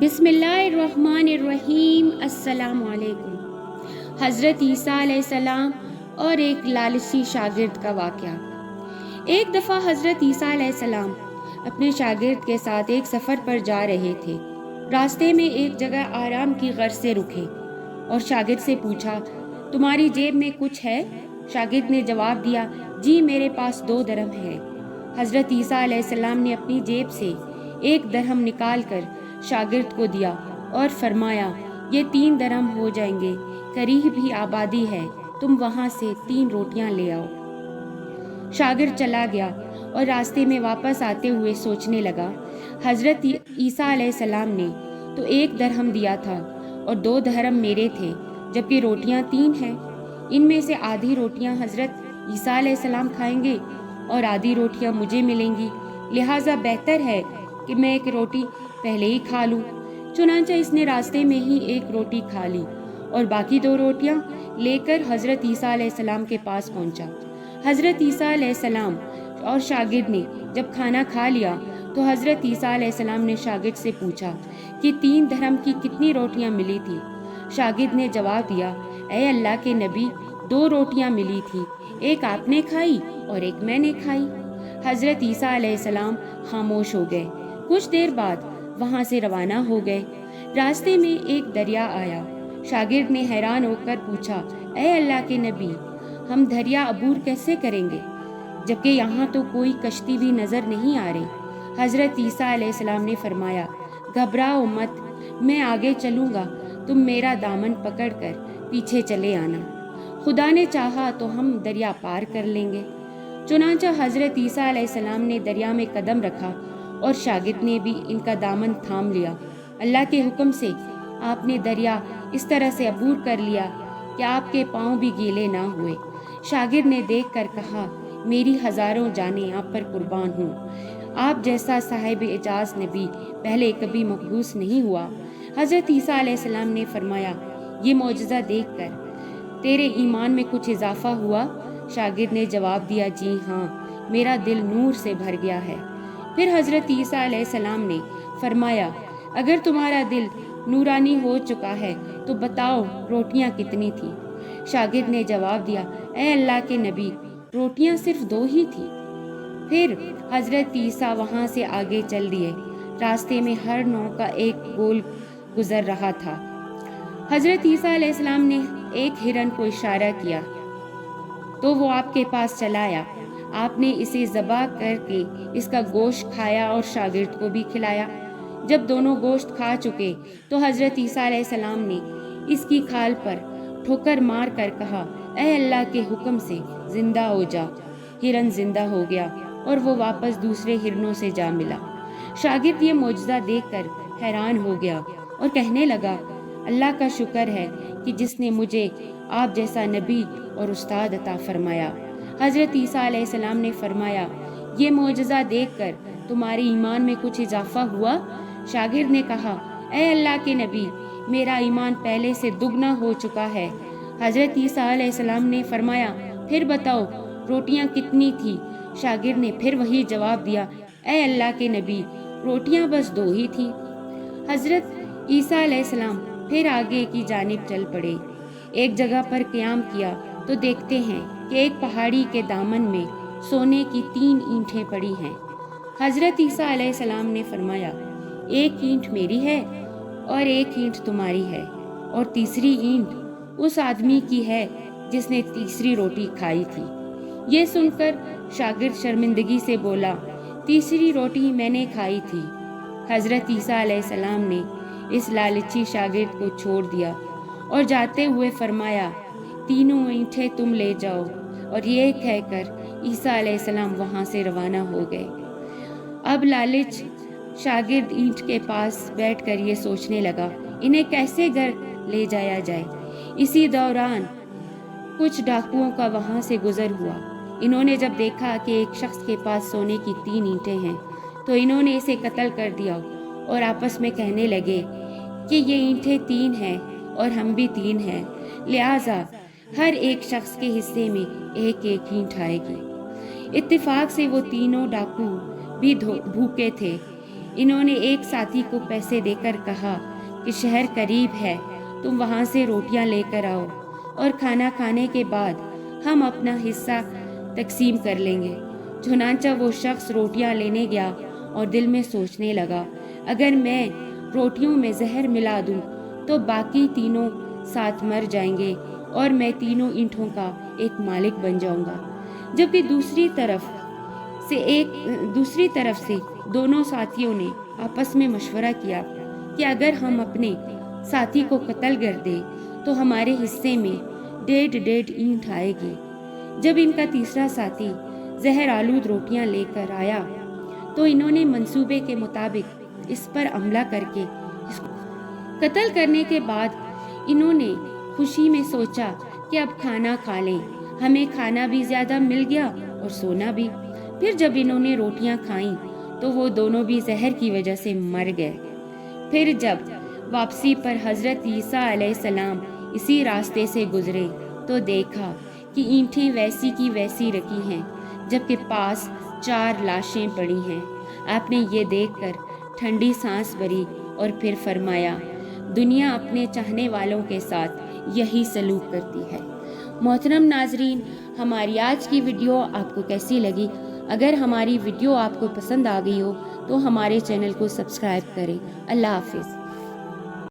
بسم اللہ الرحمن الرحیم۔ السلام علیکم۔ حضرت عیسیٰ علیہ السلام اور ایک لالچی شاگرد کا واقعہ۔ ایک دفعہ حضرت عیسیٰ علیہ السلام اپنے شاگرد کے ساتھ ایک سفر پر جا رہے تھے۔ راستے میں ایک جگہ آرام کی غرض سے رکے اور شاگرد سے پوچھا، تمہاری جیب میں کچھ ہے؟ شاگرد نے جواب دیا، جی میرے پاس 2 درہم ہے۔ حضرت عیسیٰ علیہ السلام نے اپنی جیب سے 1 درہم نکال کر شاگرد کو دیا اور فرمایا، یہ 3 درہم ہو جائیں گے، قریب ہی آبادی ہے، تم وہاں سے 3 روٹیاں لے آؤ۔ شاگرد چلا گیا اور راستے میں واپس آتے ہوئے سوچنے لگا، حضرت عیسیٰ علیہ السلام نے تو 1 درہم دیا تھا اور 2 درہم میرے تھے، جبکہ روٹیاں 3 ہیں۔ ان میں سے آدھی روٹیاں حضرت عیسیٰ علیہ السلام کھائیں گے اور آدھی روٹیاں مجھے ملیں گی، لہٰذا بہتر ہے کہ میں 1 روٹی پہلے ہی کھا لوں۔ چنانچہ اس نے راستے میں ہی 1 روٹی کھا لی اور باقی 2 روٹیاں لے کر حضرت عیسیٰ علیہ السلام کے پاس پہنچا۔ حضرت عیسیٰ علیہ السلام اور شاگرد نے جب کھانا کھا لیا تو حضرت عیسیٰ علیہ السلام نے شاگرد سے پوچھا کہ 3 درہم کی کتنی روٹیاں ملی تھی؟ شاگرد نے جواب دیا، اے اللہ کے نبی، 2 روٹیاں ملی تھی، ایک آپ نے کھائی اور ایک میں نے کھائی۔ حضرت عیسیٰ علیہ السلام خاموش ہو گئے۔ کچھ دیر بعد وہاں سے روانہ ہو گئے۔ راستے میں ایک دریا آیا۔ شاگرد نے حیران ہو کر پوچھا، اے اللہ کے نبی، ہم دریا عبور کیسے کریں گے، جبکہ یہاں تو کوئی کشتی بھی نظر نہیں آ رہی؟ حضرت عیسیٰ علیہ السلام نے فرمایا، گھبراؤ مت، میں آگے چلوں گا، تم میرا دامن پکڑ کر پیچھے چلے آنا، خدا نے چاہا تو ہم دریا پار کر لیں گے۔ چنانچہ حضرت عیسیٰ علیہ السلام نے دریا میں قدم رکھا اور شاگرد نے بھی ان کا دامن تھام لیا۔ اللہ کے حکم سے آپ نے دریا اس طرح سے عبور کر لیا کہ آپ کے پاؤں بھی گیلے نہ ہوئے۔ شاگرد نے دیکھ کر کہا، میری ہزاروں جانیں آپ پر قربان ہوں، آپ جیسا صاحب اعجاز نبی پہلے کبھی مبعوث نہیں ہوا۔ حضرت عیسیٰ علیہ السلام نے فرمایا، یہ معجزہ دیکھ کر تیرے ایمان میں کچھ اضافہ ہوا؟ شاگرد نے جواب دیا، جی ہاں، میرا دل نور سے بھر گیا ہے۔ پھر حضرت عیسیٰ علیہ السلام نے فرمایا، اگر تمہارا دل نورانی ہو چکا ہے تو بتاؤ روٹیاں کتنی تھیں؟ شاگرد نے جواب دیا، اے اللہ کے نبی، روٹیاں صرف 2 ہی تھیں۔ پھر حضرت عیسیٰ وہاں سے آگے چل دیے۔ راستے میں ہر نوع کا ایک گول گزر رہا تھا۔ حضرت عیسیٰ علیہ السلام نے ایک ہرن کو اشارہ کیا تو وہ آپ کے پاس چلا آیا۔ آپ نے اسے ذبح کر کے اس کا گوشت کھایا اور شاگرد کو بھی کھلایا۔ جب دونوں گوشت کھا چکے تو حضرت عیسیٰ علیہ السلام نے اس کی کھال پر ٹھوکر مار کر کہا، اے اللہ کے حکم سے زندہ ہو جا۔ ہرن زندہ ہو گیا اور وہ واپس دوسرے ہرنوں سے جا ملا۔ شاگرد یہ معجزہ دیکھ کر حیران ہو گیا اور کہنے لگا، اللہ کا شکر ہے کہ جس نے مجھے آپ جیسا نبی اور استاد عطا فرمایا۔ حضرت عیسیٰ علیہ السلام نے فرمایا، یہ معجزہ دیکھ کر تمہارے ایمان میں کچھ اضافہ ہوا؟ شاگرد نے کہا، اے اللہ کے نبی، میرا ایمان پہلے سے دگنا ہو چکا ہے۔ حضرت عیسیٰ علیہ السلام نے فرمایا، پھر بتاؤ روٹیاں کتنی تھی؟ شاگرد نے پھر وہی جواب دیا، اے اللہ کے نبی، روٹیاں بس 2 ہی تھیں۔ حضرت عیسیٰ علیہ السلام پھر آگے کی جانب چل پڑے۔ ایک جگہ پر قیام کیا تو دیکھتے ہیں کہ ایک پہاڑی کے دامن میں سونے کی 3 اینٹیں پڑی ہیں۔ حضرت عیسیٰ علیہ السلام نے فرمایا، 1 اینٹ میری ہے اور 1 اینٹ تمہاری ہے، اور تیسری اینٹ اس آدمی کی ہے جس نے تیسری روٹی کھائی تھی۔ یہ سن کر شاگرد شرمندگی سے بولا، تیسری روٹی میں نے کھائی تھی۔ حضرت عیسیٰ علیہ السلام نے اس لالچی شاگرد کو چھوڑ دیا اور جاتے ہوئے فرمایا، 3 اینٹیں تم لے جاؤ، اور یہ کہہ کر عیسیٰ علیہ السلام وہاں سے روانہ ہو گئے۔ اب لالچ شاگرد اینٹ کے پاس بیٹھ کر یہ سوچنے لگا، انہیں کیسے گھر لے جایا جائے۔ اسی دوران کچھ ڈاکوؤں کا وہاں سے گزر ہوا۔ انہوں نے جب دیکھا کہ ایک شخص کے پاس سونے کی 3 اینٹیں ہیں تو انہوں نے اسے قتل کر دیا اور آپس میں کہنے لگے کہ یہ اینٹیں 3 ہیں اور ہم بھی 3 ہیں، لہٰذا ہر ایک شخص کے حصے میں 1 اینٹ آئے گی۔ اتفاق سے وہ تینوں ڈاکو بھی بھوکے تھے، انہوں نے ایک ساتھی کو پیسے دے کر کہا کہ شہر قریب ہے، تم وہاں سے روٹیاں لے کر آؤ اور کھانا کھانے کے بعد ہم اپنا حصہ تقسیم کر لیں گے۔ چنانچہ وہ شخص روٹیاں لینے گیا اور دل میں سوچنے لگا، اگر میں روٹیوں میں زہر ملا دوں تو باقی تینوں ساتھ مر جائیں گے اور میں تینوں اینٹوں کا ایک مالک بن جاؤں گا۔ جبکہ دوسری طرف سے دونوں ساتھیوں نے آپس میں مشورہ کیا کہ اگر ہم اپنے ساتھی کو قتل کر دیں تو ہمارے حصے میں 1.5 اینٹ آئے گی۔ جب ان کا تیسرا ساتھی زہر آلود روٹیاں لے کر آیا تو انہوں نے منصوبے کے مطابق اس پر حملہ کر کے اس کو قتل کرنے کے بعد انہوں نے خوشی میں سوچا کہ اب کھانا کھا لیں، ہمیں کھانا بھی زیادہ مل گیا اور سونا بھی۔ پھر جب انہوں نے روٹیاں کھائیں تو وہ دونوں بھی زہر کی وجہ سے مر گئے۔ پھر جب واپسی پر حضرت عیسیٰ علیہ السلام اسی راستے سے گزرے تو دیکھا کہ اینٹیں ویسی کی ویسی رکھی ہیں، جبکہ پاس 4 لاشیں پڑی ہیں۔ آپ نے یہ دیکھ کر ٹھنڈی سانس بھری اور پھر فرمایا، دنیا اپنے چاہنے والوں کے ساتھ یہی سلوک کرتی ہے۔ محترم ناظرین، ہماری آج کی ویڈیو آپ کو کیسی لگی؟ اگر ہماری ویڈیو آپ کو پسند آ گئی ہو تو ہمارے چینل کو سبسکرائب کریں۔ اللہ حافظ۔